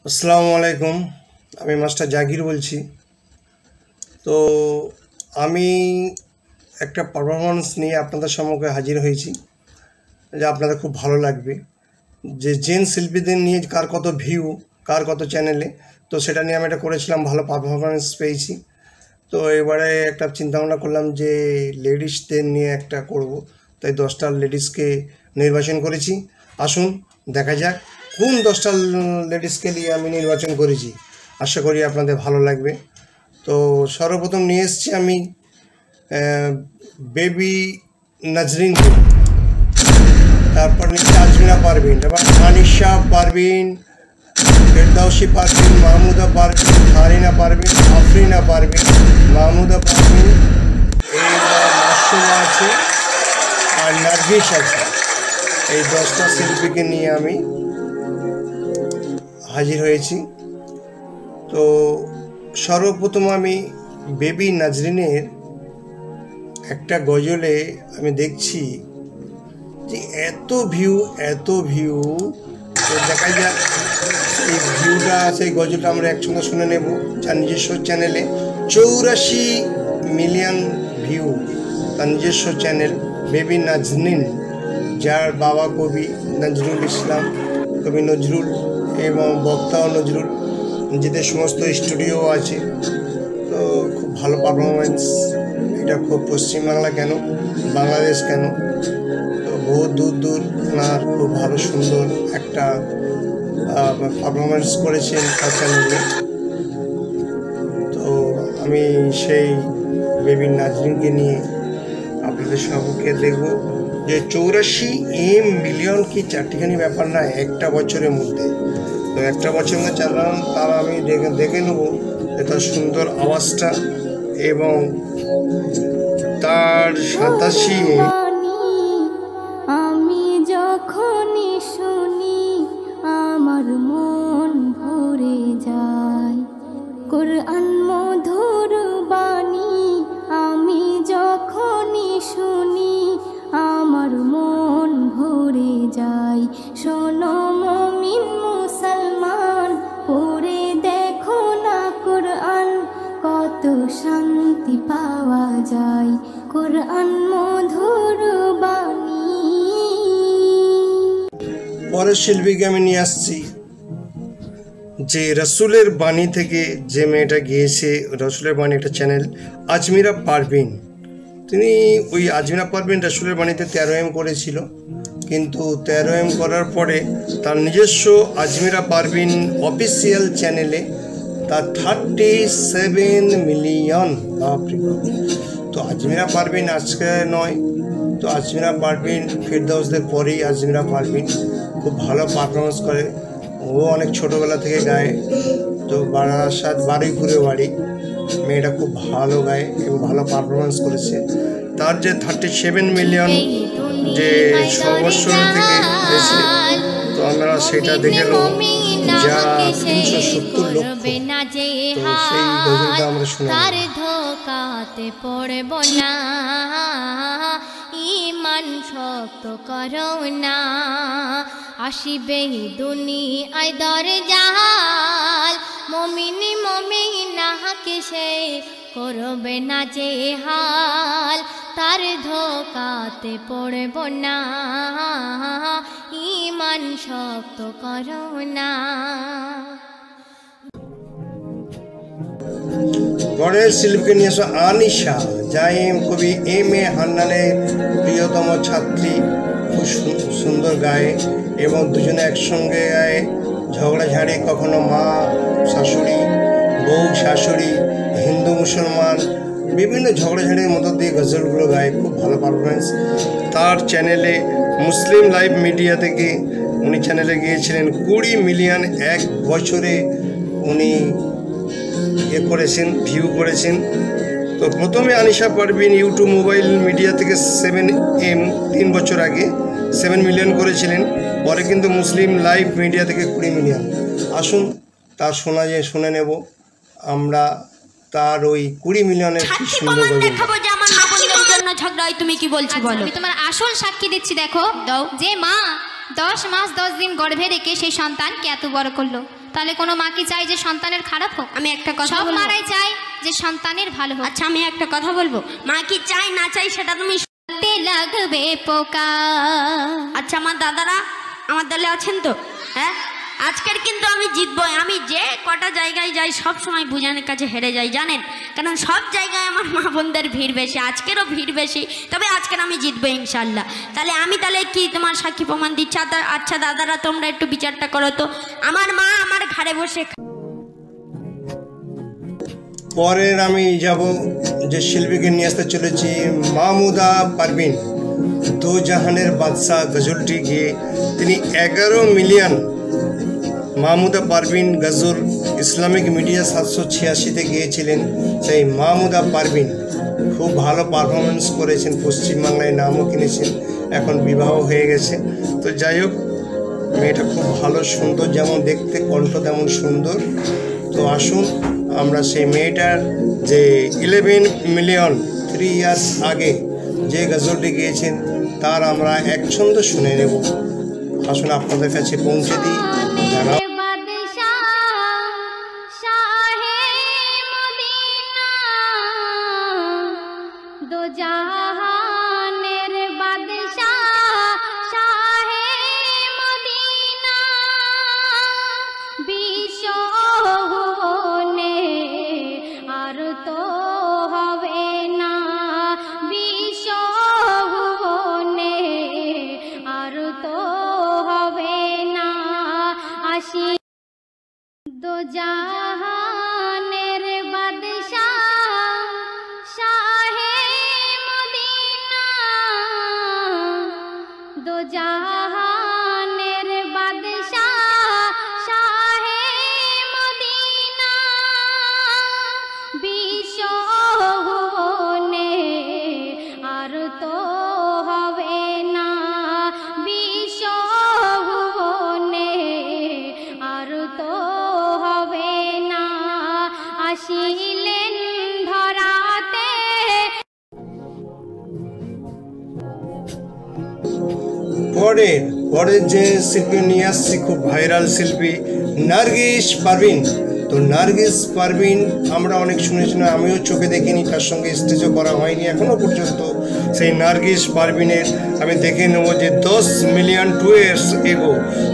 আসসালামু আলাইকুম। আমি মাস্টার জাকির বলছি। তো আমি একটা পারফরমেন্স নিয়ে আপনাদের সম্মুখে হাজির হয়েছি, যা আপনাদের খুব ভালো লাগবে। যে জেন শিল্পীদের নিয়ে কার কত ভিউ, কার কত চ্যানেলে, তো সেটা নিয়ে আমি এটা করেছিলাম, ভালো পারফরমেন্স পেয়েছি। তো এবারে একটা চিন্তাভাবনা করলাম যে লেডিসদের নিয়ে একটা করব, তাই 10টা লেডিসকে নির্বাচন করেছি। আসুন দেখা যাক কোন 10টা লেডিসকে নিয়ে আমি নির্বাচন করেছি। আশা করি আপনাদের ভালো লাগবে। তো সর্বপ্রথম নিয়ে এসেছি আমি বেবি নাজরিনকে, তারপর নিচ্ছে আজমিরা পারভিন, তারপর আনিশা পারভিন, ফেরদাউসি পারভিন, মাহমুদা পারভিন, হারিনা পারভিন, আফরিনা পারভিন, মাহমুদা পারভিন, এইবার মাসুমা আছে আর নার্গিস আছে। এই 10টা শিল্পীকে নিয়ে আমি হাজির হয়েছি। তো সর্বপ্রথম আমি বেবি নাজরিনের একটা গজলে আমি দেখছি যে এত ভিউ। তো দেখা যাক সেই ভিউটা, সেই গজলটা আমরা একসঙ্গে শুনে নেব। যার নিজস্ব চ্যানেলে 84 মিলিয়ন ভিউ, তার নিজস্ব চ্যানেল বেবি নাজরিন, যার বাবা কবি নজরুল ইসলাম, কবি নজরুল এবং বক্তাও নজরুল, নিজেদের সমস্ত স্টুডিও আছে। তো খুব ভালো পারফরমেন্স। এটা খুব পশ্চিমবাংলা কেন, বাংলাদেশ কেন, তো বহু দূর ওনার খুব ভালো সুন্দর একটা পারফরমেন্স করেছেন তার চ্যানেলে। তো আমি সেই বেবি নাজরিনকে নিয়ে আপনাদের সম্মুখে দেখব যে 84 মিলিয়ন কি চারটিখানি ব্যাপার না একটা বছরের মধ্যে। তো একটা বছরের মধ্যে চালাম, তার আমি দেখে নেবো যে তার সুন্দর আওয়াজটা এবং তার 87 আমি যখনই শুনি আমার মন ভরে যায়, কোরআন মধুর বাণী আমি যখনই শুনি আমার মন ভরে যায়। শোনো মুমিন মুসলমান, পড়ে দেখো না কোরআন, কত শান্তি পাওয়া যায় কোরআন মধুর বাণী। পরের শিল্পীকে আমি নিয়ে আসছি যে রসুলের বাণী থেকে যে মেয়েটা গিয়েছে, রসুলের বাণী একটা চ্যানেল, আজমিরা পারভিন। তিনি ওই আজমিরা পারভিন রসুলের বাণীতে 13M করেছিল, কিন্তু 13M করার পরে তার নিজস্ব আজমিরা পারভিন অফিসিয়াল চ্যানেলে তার 37 মিলিয়ন। তো আজমিরা পারভিন আজকে নয়, তো আজমিরা পারভিন ফেরদাউসদের পরেই আজমিরা পারভিন খুব ভালো পারফরমেন্স করে। ও অনেক ছোটোবেলা থেকে গায়, তো বারাসাত বারুইপুরে বাড়ি। মেয়েটা খুব ভালো গায় এবং ভালো পারফরমেন্স করেছে। তার যে 37 মিলিয়ন যে সর্বস্ব থেকে এসে, তো আমরা সেটা দেখে নেব যা 370 লক্ষ। তো সেই গজলটা আমরা শুনব। ধোকাতে পড়ব না, ইমান শক্ত করো না, আসিবে দুনিয়ায় দরজাল, মুমিনি মুমিনাকে সে করবে না যে হাল, তার ধোকাতে পড়ব না, ইমান শক্ত করো না। পরের শিল্পীকে নিয়ে আসো আনিশা, জাইম কবি M.A. হান্নানের প্রিয়তম ছাত্রী, খুব সুন্দর গায়ে এবং দুজনে একসঙ্গে গায়ে ঝগড়াঝাড়ি, কখনো মা শাশুড়ি, বউ শাশুড়ি, হিন্দু মুসলমান, বিভিন্ন ঝগড়াঝাড়ির মধ্য দিয়ে গজলগুলো গায়ে, খুব ভালো পারফরমেন্স। তার চ্যানেলে মুসলিম লাইভ মিডিয়া থেকে উনি চ্যানেলে গিয়েছিলেন 20 মিলিয়ন এক বছরে উনি করেছেন, ভিউ করেছেন। তো প্রথমে Anisha Parveen YouTube mobile media থেকে 7M 3 বছর আগে 7 মিলিয়ন করেছিলেন, পরে কিন্তু মুসলিম লাইভ মিডিয়া থেকে 20 মিলিয়ন। আসুন তার শুনে নেব আমরা তার ওই 20 মিলিয়নের কি সুন্দর গজল। তুমি কি বলছো বলো? আমি তোমার আসল সাক্ষী দিচ্ছি, দেখো যে মা 10 মাস 10 দিন গর্ভে রেখে সেই সন্তানকে এত বড় করলো, তাহলে কোনো মা কি চাই যে সন্তানের খারাপ হোক? আমি একটা কথা সব বলবো। মারাই চাই যে সন্তানের ভালো হোক। আচ্ছা আমি একটা কথা বলবো, মা কি চাই না চাই সেটা তুমি তে লাগবে পোকা। আচ্ছা আমার দাদারা আমার দলে আছেন তো? হ্যাঁ, আজকের কিন্তু আমি জিতবই। আমি যে কটা জায়গায় যাই সব সময় বুঝানের কাছে হেরে যাই, জানেন? কারণ সব জায়গায় আমার মা বোনদের ভিড় বেশি, আজকেরও ভিড় বেশি, তবে আজকের আমি জিতবো ইনশাল্লাহ। তাহলে কি তোমার সাক্ষী প্রমাণ দিচ্ছে? আচ্ছা দাদারা তোমরা একটু বিচারটা করো তো। আমার মা আমার ঘাড়ে বসে। পরের আমি যাব যে শিল্পীকে নিয়ে আসতে চলেছি, মাহমুদা পারভিন। দো জাহানের বাদশাহ গজলটি গিয়ে তিনি 11 মিলিয়ন। মাহমুদা পারভিন গজল ইসলামিক মিডিয়া 786-তে গিয়েছিলেন। সেই মাহমুদা পারভিন খুব ভালো পারফরমেন্স করেছেন, পশ্চিমবাংলায় নামও কিনেছেন, এখন বিবাহ হয়ে গেছে। তো যাই হোক, মেয়েটা খুব ভালো, সুন্দর, যেমন দেখতে কণ্ঠ তেমন সুন্দর। তো আসুন আমরা সেই মেয়েটার যে 11 মিলিয়ন 3 ইয়ার্স আগে যে গজলটি গিয়েছেন তার আমরা এক ছন্দ শুনে নেব। আসুন আপনাদের কাছে পৌঁছে দিই। জানাও দো জাহানের বাদশাহ শাহে মদিনা, বিশ্ব ভুবনে আর তো হবে না, বিশ্ব ভুবনে আর তো হবে না। আসি দো জাহানের বাদশাহ শাহে মদিনা, দো জাহানের বাদশাহ শাহে মদিনা, বিশ্ব ভুবনে আর তো হবে না, বিশ্ব ভুবনে আর তো হবে না। আসিলেন ধরাতে পরের যে শিল্পী নিয়ে আসছি, খুব ভাইরাল শিল্পী নার্গিস পারভিন। তো নার্গিস পারভিন আমরা অনেক শুনেছি, আমিও চোখে দেখিনি, তার সঙ্গে স্টেজও করা হয়নি এখনও পর্যন্ত। সেই নার্গিস পারভিনের আমি দেখে নেব যে 10 million 2 years ago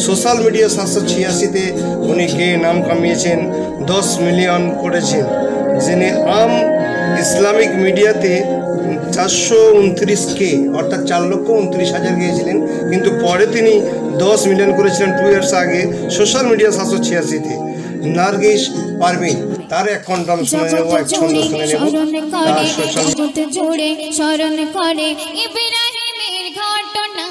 social media 786-তে উনি গিয়ে নাম কামিয়েছেন, 10 মিলিয়ন করেছেন। যিনি ইসলামিক মিডিয়াতে 429K অর্থাৎ 4,29,000 গিয়েছিলেন, কিন্তু পরে তিনি 10 মিলিয়ন করেছিলেন 2 ইয়ার্স আগে সোশ্যাল মিডিয়া 786-তে। নার্গিস পারভিন তার এক কণ্ঠ আমি শুনে নেব, এক ছন্দ শুনে নেব। স্মরণ করে ইব্রাহিমের ঘটনা,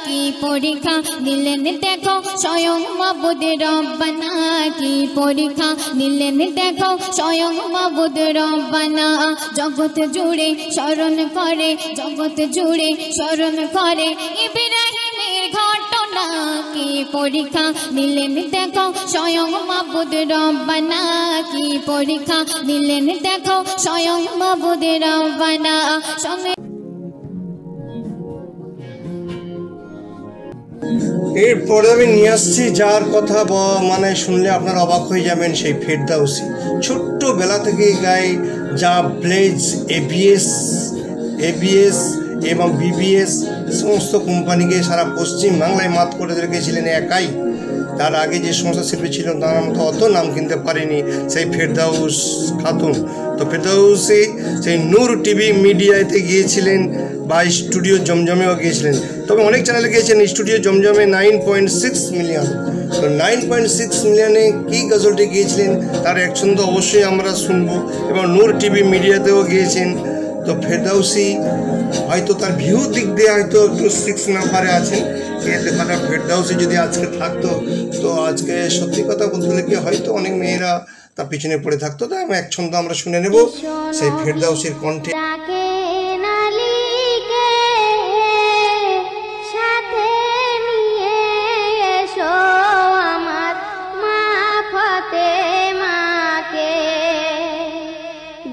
কি পরীক্ষা দিলেন দেখো স্বয়ং মাবুদ রব্বানা, কি পরীক্ষা দিলেন দেখো স্বয়ং মাবুদ রব্বানা। জগৎ জুড়ে স্মরণ করে, জগৎ জুড়ে স্মরণ করে ইব্রাহিমের ঘটনা, কি পরীক্ষা দিলেন দেখো স্বয়ং মাবুদ রব্বানা, কি পরীক্ষা দিলেন দেখো স্বয়ং মাবুদ রব্বানা। সঙ্গে এরপরে আমি নিয়ে আসছি যার কথা মানে শুনলে আপনারা অবাক হয়ে যাবেন, সেই ফেরদাউসি। ছোট্টবেলা থেকে গায়ে যা ব্লেজ, এবিএস এবং বিবিএস সমস্ত কোম্পানিকে সারা পশ্চিম বাংলায় মাত করে রেখেছিলেন একাই। তার আগে যে সমস্ত শিল্পী ছিলেন তার মতো অত নাম কিনতে পারেনি সেই ফেরদাউস খাতুন। তো ফেরদাউসি সেই নূর টিভি মিডিয়াতে গিয়েছিলেন বা স্টুডিও জমজমেও গিয়েছিলেন, তবে অনেক চ্যানেলে গিয়েছেন। স্টুডিও জমজমে 9.6 মিলিয়ন। তো 9.6 মিলিয়নে কী গজলটি গিয়েছিলেন তার এক ছন্দ অবশ্যই আমরা শুনবো। এবং নূর টিভি মিডিয়াতেও গিয়েছেন। তো ফেরদাউসি হয়তো তার ভিউ দিক দিয়ে হয়তো একটু 6 নাম্বারে আছেন। এতে কথা ফেরদাউসি যদি আজকে থাকতো, তো আজকে সত্যি কথা বলতে গেলে কি হয়তো অনেক মেয়েরা তার পিছনে পড়ে থাকতো। তাই আমি এক ছন্দ আমরা শুনে নেব সেই ফেরদাউসির কণ্ঠে।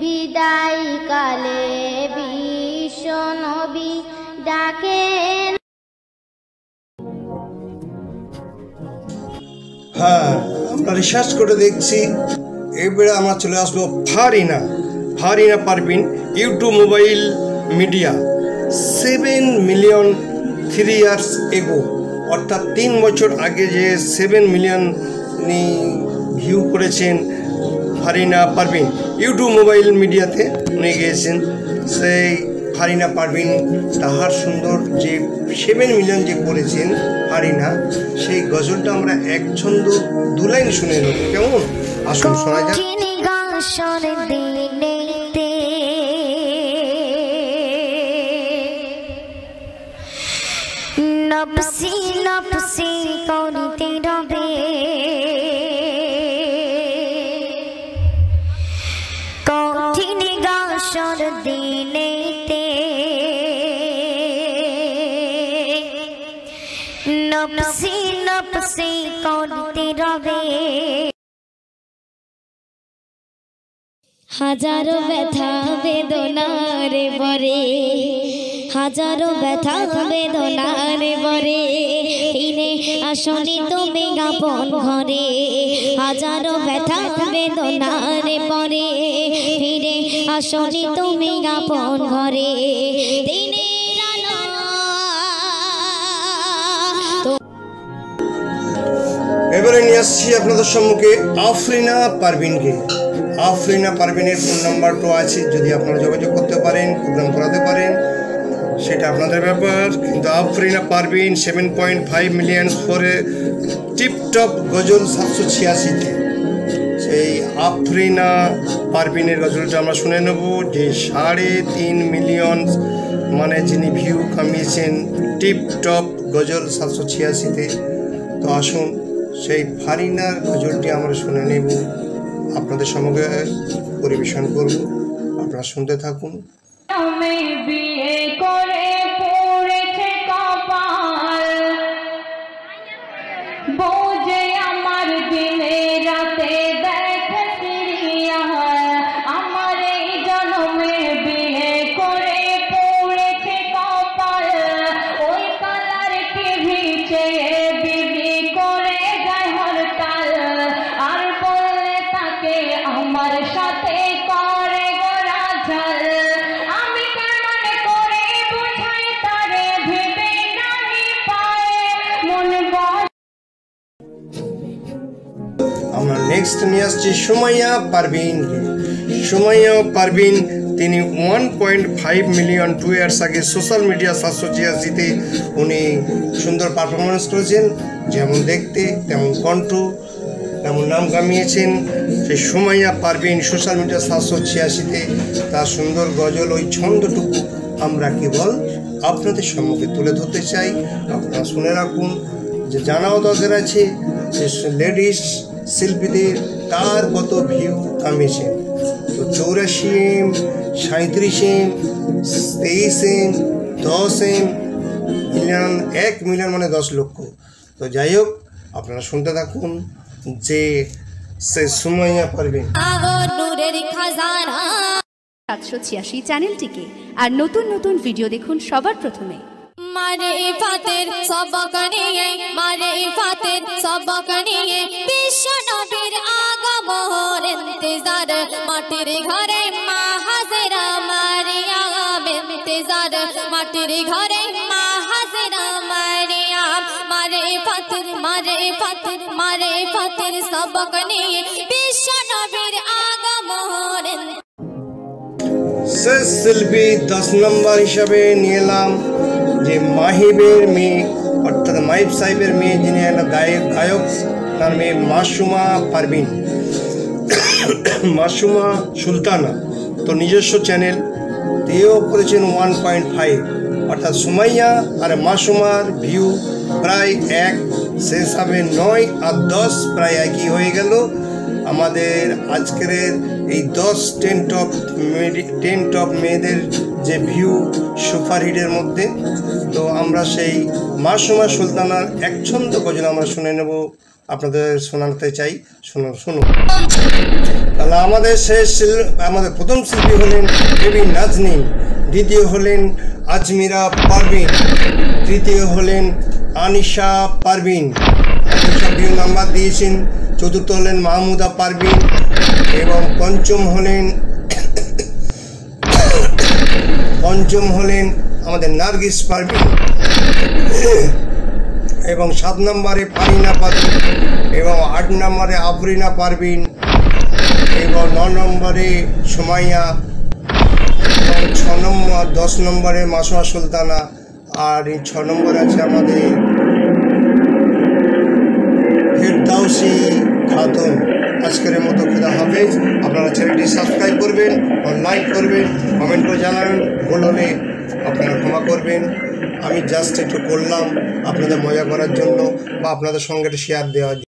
বিদায় কালে বিশ্ব নবী ডাকেন। হ্যাঁ, আমরা আমরা রিসার্চ করে দেখছি। এবারে আমরা চলে আসবো Farina Parveen. YouTube mobile media 7 million 3 years ago, অর্থাৎ 3 বছর আগে যে 7 মিলিয়ন ভিউ করেছেন ফারিনা পারভিন, ইউটিউব মোবাইল মিডিয়াতে উনি গিয়েছেন। সেই ফারিনা পারভিন তাহার সুন্দর যে 7 মিলিয়ন যে করেছেন ফারিনা, সেই গজলটা আমরা এক ছন্দ 2 লাইন শুনে নেব, কেমন? আসুন শোনা যাক। নফসি নফসি করিতে রবে কঠিন গাসর দিনেতে, নফসি নফসি করিতে রবে। হাজারো ব্যথা বেদনার বরে, হাজারো ব্যথা বেদনার বরে, ফিরে আসনি তুমি আপন ঘরে। হাজারো ব্যথা বেদনার পরে, ফিরে আসনি তুমি আপন ঘরে। দিনের আলো এবারে নিয়ে আসছি আপনাদের সম্মুখে আফরিনা পারভিনকে। আফরিনা পারভিনের ফোন নাম্বারটা আছে, যদি আপনারা যোগাযোগ করতে পারেন, প্রোগ্রাম করাতে পারেন, সেটা আপনাদের ব্যাপার। কিন্তু আফরিনা পারভিন 7.5 মিলিয়ন ফরে টিপটপ গজল 786-তে। সেই আফরিনা পারভিনের গজলটা আমরা শুনে নেব, যে 3.5 মিলিয়ন মানে যিনি ভিউ কামিয়েছেন টিপটপ গজল 786-তে। তো আসুন সেই ফারিনার গজলটি আমরা শুনে নেব, আপনাদের সঙ্গে পরিবেশন করব, আপনারা শুনতে থাকুন। বিয়ে করে পড়েছে কপাল, বোঝে আমার দিনে রাতে দেখে সিরিয়াল। আমার এই জন্মে বিয়ে করে পড়েছে কপাল, ওই কালার টিভি চেয়ে বিবি করে যায় হরতাল। আর বললে তাকে আমার সাথে করে গোরা ঝাল। আমরা নেক্সট নিয়ে আসছি সুমাইয়া পারভিন। সুমাইয়া পারভিন তিনি 1.5 মিলিয়ন 2 ইয়ার্স আগে সোশ্যাল মিডিয়া 786-তে উনি সুন্দর পারফরমেন্স করেছেন, যেমন দেখতে তেমন কণ্ঠ তেমন নাম কামিয়েছেন। সেই সুমাইয়া পারভিন সোশ্যাল মিডিয়া 786-তে তার সুন্দর গজল ওই ছন্দটুকু আমরা কেবল আপনাদের সম্মুখে তুলে ধরতে চাই, আপনারা শুনে রাখুন। যে জানাও দরকার আছে যে লেডিস শিল্পীদের তার কত ভিউ কামিয়েছেন। তো 84M, 37M, 23M, 10M million, 1 million মানে 10 লক্ষ। তো যাই হোক, আপনারা শুনতে থাকুন যে সে সুমাইয়া পারভিন। 786 চ্যানেলটিকে আর নতুন নতুন ভিডিও দেখুন সবার প্রথমে। মারিফাতের সবক নিয়ে, মারিফাতের সবক নিয়ে বিশ্ব নবীর আগমন ইন্তজার। মাটির ঘরে মা হাজরা মারিয়াম ইন্তজার, মাটির ঘরে মা হাজরা মারিয়াম। মারিফাতের মারিফাতের মারিফাতের সবক নিয়ে বিশ্ব নবীর আগমন। শেষ শিল্পী 10 নম্বর হিসাবে নিয়ে এলাম যে মাহিবের মেয়ে, অর্থাৎ মাহিব সাহেবের মেয়ে, যিনি একটা গায়ক, তার মেয়ে মাসুমা পারভিন, মাসুমা সুলতানা। তো নিজস্ব চ্যানেল তেও করেছেন 1.5, অর্থাৎ সুমাইয়া আর মাসুমার ভিউ প্রায় 1, সে হিসাবে 9 আর 10 প্রায় একই হয়ে গেল। আমাদের আজকের এই 10 টপ মেয়েদের যে ভিউ সুপারহিটের মধ্যে। তো আমরা সেই মাসুমা সুলতানার এক ছন্দ গজল আমরা শুনে নেব, আপনাদের শোনাতে চাই, শুনুন। তাহলে আমাদের প্রথম শিল্পী হলেন বেবি নাজনীন, দ্বিতীয় হলেন আজমিরা পারভিন, তৃতীয় হলেন আনিশা পারভিন। আনিশা ভিউ নাম্বার দিয়েছেন চতুর্থ হলেন মাহমুদা পারভিন এবং পঞ্চম হলেন আমাদের নার্গিস পারভিন এবং 7 নম্বরে ফারিনা পারভিন এবং 8 নম্বরে আফরিনা পারভিন এবং 9 নম্বরে সুমাইয়া এবং 10 নম্বরে মাসুয়া সুলতানা আর 6 নম্বরে আছে আমাদের ফেরদাউসি খাতুন। আজকের মতো খুদা হাফেজ। আপনারা চ্যানেলটি সাবস্ক্রাইব করবেন, লাইক করবেন, কমেন্ট করে জানাবেন, ভুল হলে আপনারা ক্ষমা করবেন। আমি জাস্ট একটু করলাম আপনাদের মজা করার জন্য বা আপনাদের সঙ্গে একটু শেয়ার দেওয়ার জন্য।